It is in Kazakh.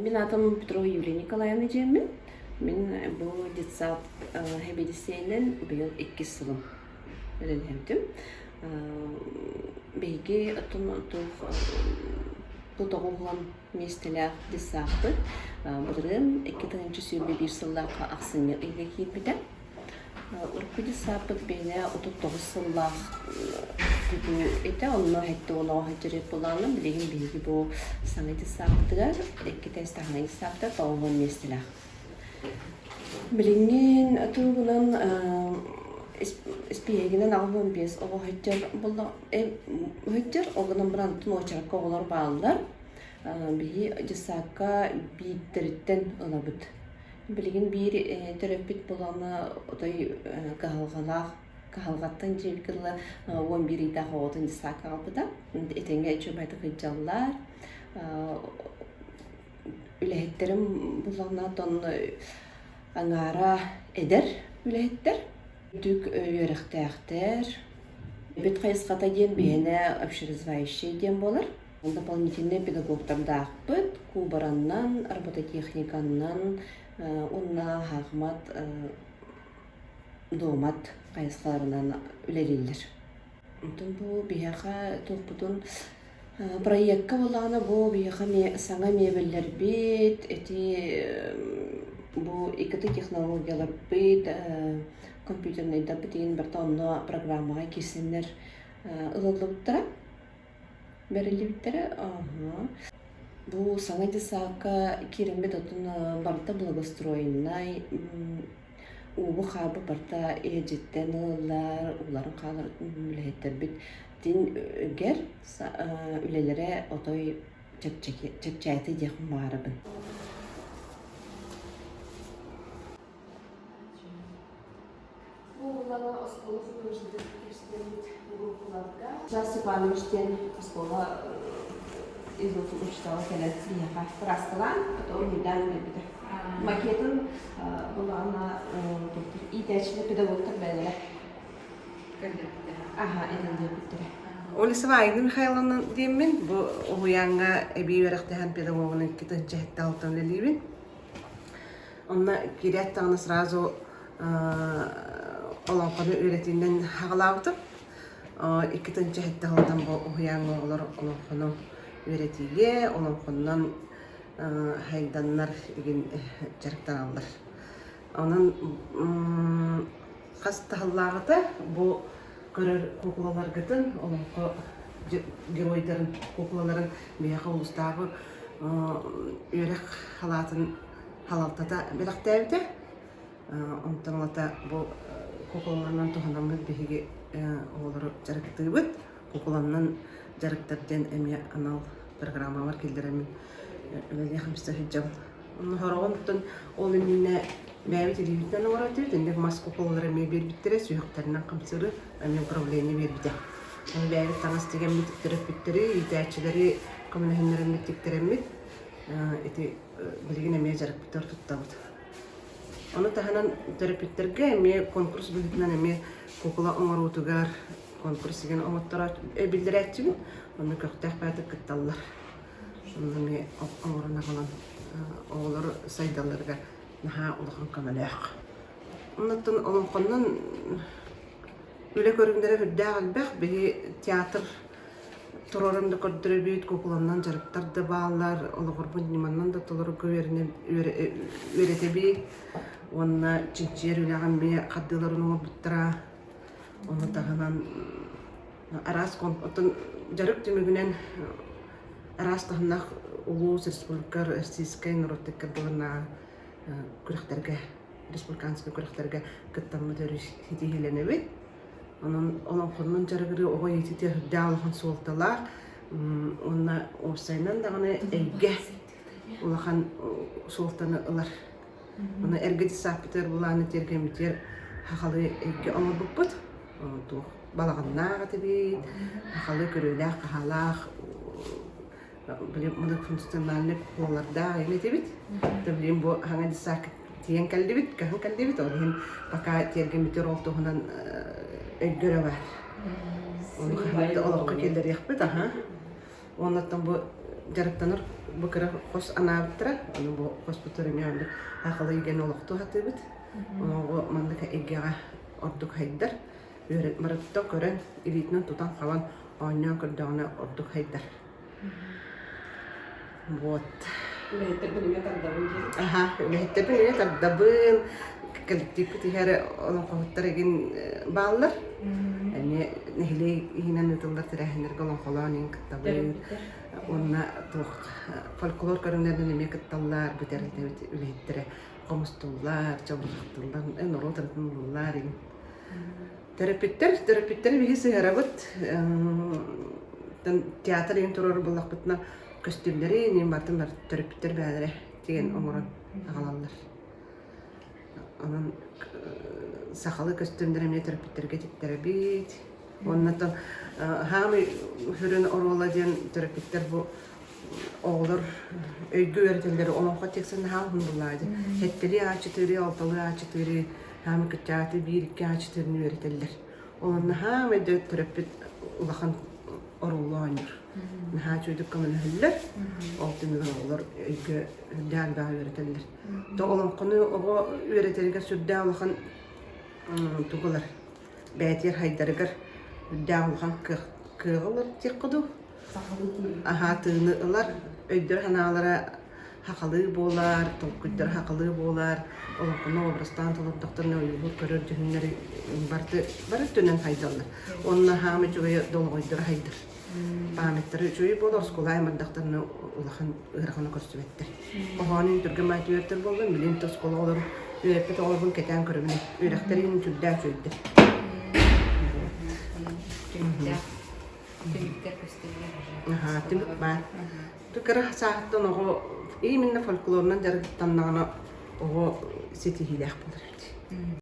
Мен атым Петрова Юлия Николаевна Джеммин. Мен бұл детсад хебедисенен биыл 2 сылым öğrendim. Бейге атын тұтығылған местелер детсақты. Бұдырым 2-тіңінші сүйбе 1 сыллаққа ақсынер үйге кейбеді. Үркі детсапыт бейне 39 сыллақ күді еті, онына әтті олауға хәттірет болағының білеген бейге бұл саңы детсаптығар 2 тәстағына детсаптар тауылған местелер. Білingen тұғынан İspiyeginin ağabeyim biz o hüccer buldu. Hüccer oğlanın brandın o çarka olur bağlılar. Bir cisaka bir deritten olabıd. Bilgin bir terapit bulanı oday kahalgattan cevkili 11 ida hoğudun cisaka albıda. Etenge çöbeydi hüccerler. Ülehetlerim bulanı don angara eder ülehetler. Düк үйректәқтер. Бет қайысқата ден бейіне общеразвающий ден болар. Он дополнительный педагогтарда ақпыт, кубараннан, робототехниканнан, онна хақмат, домат қайысқаларынан үлерелдер. Бұл бейақа тоқпытын проектка болағына бұл бейақа саңа мебелер бет, бұл икті технологиялар бет, компьютерный дабытын бір тонны программаға кесінлер ұлылы бұттыра, бәрілі біттірі. Бұл саңа десақа керемет отын барта благостроеннай, ұлы қабы барта ежеттен ұлылар, ұларын қалар үлеттер біт. Ден өгер үлелері отой чәкчәйті деқін барыбын. Засыпаемостен школа изучала телевизия раскалан, потом недавно беда. Макетон была она и дальше педагогтар бәле. Ага, это беда. Олеся Вайна Михайловна деймін, бұл ұғыянға әбей өріқтіған педагогының кетінші әтті алтын лелейбін. Онна керет тағына сразу оланқаны өретінден хағылауды. 2-тінші әтті алтын бұл ұғыянға олар оланқаны өретіге, оланқанынан хайданлар еген жарықтар алдар. Оның қастығылағыда бұл көрер куклалар гытын, оланқы геройдарын, куклаларын бияқы ұлыстағы өрек халатын халалтата бірақтәуді. Онтанлата бұл куклаларынан тұғанамыз бейге олары жарықтығы бұд. Куклаларынан жарықтардан әме анал программалар келдіремін өлелі қамсты хүджал. Оны хорағын бұттын ол еміне бәйбі телевидтен оратыр, дендек мас куклалар әме бербіттірі, сүйіқтарынан қамсыры әме управление бербіді. Оны бәйбі таңыз деген меттіктіріп біттірі, етәчілері коммунахинлерін меттіктіріммет, білген әме жарық біттір тұттауды. Оны тағынан терапевттерге әме конкурс білгітінен әме кукла оңарутугар конкурс деген оңаттара білдір әтчігін, оны көқтәқ бәдік күтталылар. Оны әме оңарына қалан оғылар сайдаларға наға ұлықын қамалақ. Оннаттан олынқоннан өлі көрімдері хүрді әлбәқ бейі театр тұрорымды көрдірі бейт кукуланнан жарықтарды бағалар, олығыр бұн неманнан да толыры көверіне өрете бей. Онна чинчер үліған бей қаддыларын оңыр бұттыра. Оны тағынан арас конкурстың жарық түмігінен арас тағынақ Улус республикар Российская народтеккер болына күріқтерге, республиканский күріқтерге күттамы дөрі хитихелене бейт. Onun konunun jarıgırı oğa yetiti dağılığın soğultalar. Ona olsaynan da ona erge olağan soğultanı ılar. Ona erge disapiter bulanı tergemiter haqalı erge onu buput. Balağınnağı tabi, haqalı körüylağ, qahalağ. Bileyim, bunu funksiyonalini kullanlarda yine tabi. Tabi bu hangi disapiter tiyen kaldı bit, kahın kaldı bit. Olayın baka tergemiter olduğundan öggörü var. Onu xahmetli olaqqa kelleri yaxbıt, aha. Ondan bu жарыктаныр бу кыра хос анаабыттара аны бу хоспиталемианды акылы иген олокту хатыбыт оного мандыка эгега ордук хайдар үйрөт марытта көрөн илитинен тутан калан ооньян көрдөгүнө ордук хайдар вот үлэхиттербин эме тардабын коллективки тиһэри олон коһуттар эгин бааллар эми нехилей иһинен ытыллар тирэхинерге олон холоонин кыттабын онна туох фольклор көрүнөрүн эме кытталлар бүтерилдебит үлэхиттере комустуллар чабылактыллар норотартынлар терапевттер биһи сыһарабыт театр ин турар буллакпытна костюмдери нин бартын бар терапевттер бәдере деген оңорон агалалар анан сахалы костюмдер эмне терапевттерге теттеребит оннотон хамы хүрүн орола диэн терапевттер бу оолор өйгө өртелдери олонко тексен хаамын буллайды хеттери ачытыры алталы ачытыры хамы кычааты бирикке ачытырын өртелдер онна хамы дөт терапевт улахан оруллааныр наха чуйдук камын хүллер олтымыгын олар өйгө дәл баа өртелдер то олонкону ого өртелге сүрдә улахан тугулар бәтер хайдарыгар сүрдә улахан кыгылар теккуду аха тыынылар өйдөр ханалара хакалы болар толкуйдар хакалы болар олонкону обрастан толоттокторна уйбур көрөр жүннери бары төнен хайдалар онна хамы жугая долгойдор хайдар памяттары жуй болор скулай мардактарны улахан ырахана көрсөбеттер огонун түргөн майтыертер болду билин тоскола олор үйрөппет олорбун кетен көрүмүн үйрөктерин жүлдө чөйдү тимик бар тукара сааттан ого именно фольклорнан жарыктаннагана ого сетихилэх болор